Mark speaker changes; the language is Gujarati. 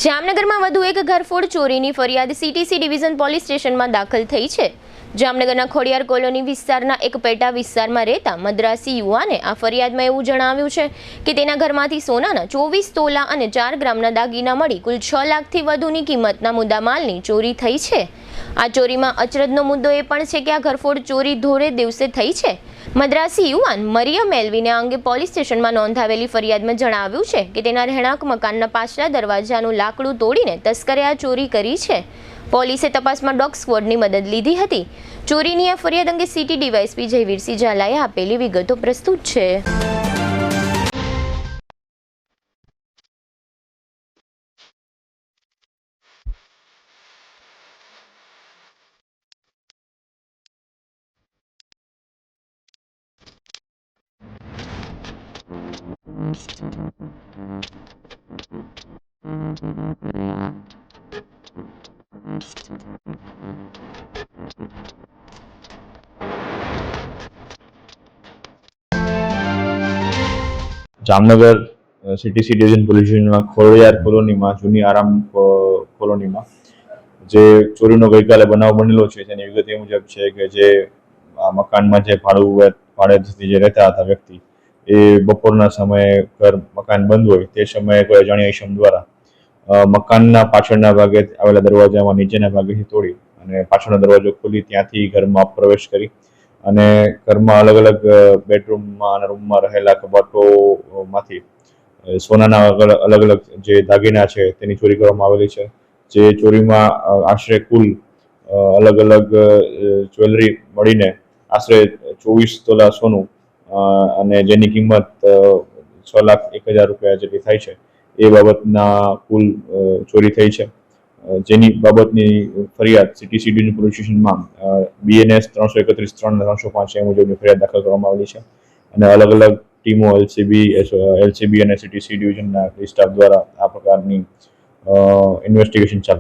Speaker 1: જામનગરમાં વધુ એક ઘરફોડ ચોરીની ફરિયાદ સીટીસી ડિવિઝન પોલીસ સ્ટેશનમાં દાખલ થઈ છે। જામનગરના ખોડિયાર કોલોની વિસ્તારના એક પેટા વિસ્તારમાં રહેતા મદ્રાસી યુવાને આ ફરિયાદમાં એવું જણાવ્યું છે કે તેના ઘરમાંથી સોનાના 24 તોલા અને 4 ગ્રામના દાગીના મળી કુલ 6 લાખથી વધુની કિંમતના મુદ્દામાલની ચોરી થઈ છે। આ ચોરીમાં અચરજનો મુદ્દો એ પણ છે કે આ ઘરફોડ ચોરી ધોળે દિવસે થઈ છે। મદ્રાસી યુવાન મરિયમ એલ્વીને આ અંગે પોલીસ સ્ટેશનમાં નોંધાવેલી ફરિયાદમાં જણાવ્યું છે કે તેના રહેણાંક મકાનના પાછલા દરવાજાનું લાકડું તોડીને તસ્કરે આ ચોરી કરી છે। પોલીસે તપાસમાં ડોગ સ્ક્વોડની મદદ લીધી હતી। ચોરીની આ ફરિયાદ અંગે સિટી ડીવાયએસપી જયવીરસિંહ ઝાલાએ આપેલી વિગતો પ્રસ્તુત છે।
Speaker 2: જામનગર સીટીસી ડિવિઝન પોલીસ સ્ટેશનમાં ખોડિયાર કોલોનીમાં જૂની આરામ કોલોનીમાં જે ચોરીનો ગઈકાલે બનાવ બનેલો છે તેની વિગત એ મુજબ છે કે જે આ મકાનમાં જે ભાડેથી જે રહેતા હતા વ્યક્તિ એ બપોરના સમયે મકાન બંધ હોય તે સમયે કોઈ અજાણ્યા ઈસમ દ્વારા મકાનના પાછળના ભાગે આવેલા દરવાજામાં નીચેના ભાગેથી તોડી અને પાછળનો દરવાજો ખોલી ત્યાંથી ઘરમાં પ્રવેશ કરી અને ઘરમાં અલગ અલગ બેડરૂમમાં અને રૂમમાં રહેલા કબાટોમાંથી સોનાના અલગ અલગ જે દાગીના છે તેની ચોરી કરવામાં આવેલી છે। જે ચોરીમાં આશરે કુલ અલગ અલગ જ્વેલરી મળીને આશરે 24 તોલા સોનું અને જેની કિંમત 6,01,000 રૂપિયા જેટલી થાય છે એ બાબતના કુલ ચોરી થઈ છે। જેની બાબતની ફરિયાદ સીટીસી ડિવિઝન પોલીસ સ્ટેશનમાં BNS 331-3 અને 305 એ મુજબની ફરિયાદ દાખલ કરવામાં આવેલી છે અને અલગ અલગ ટીમો LCB અને સીટીસી ડિવિઝનના સ્ટાફ દ્વારા આ પ્રકારની ઇન્વેસ્ટિગેશન ચાલુ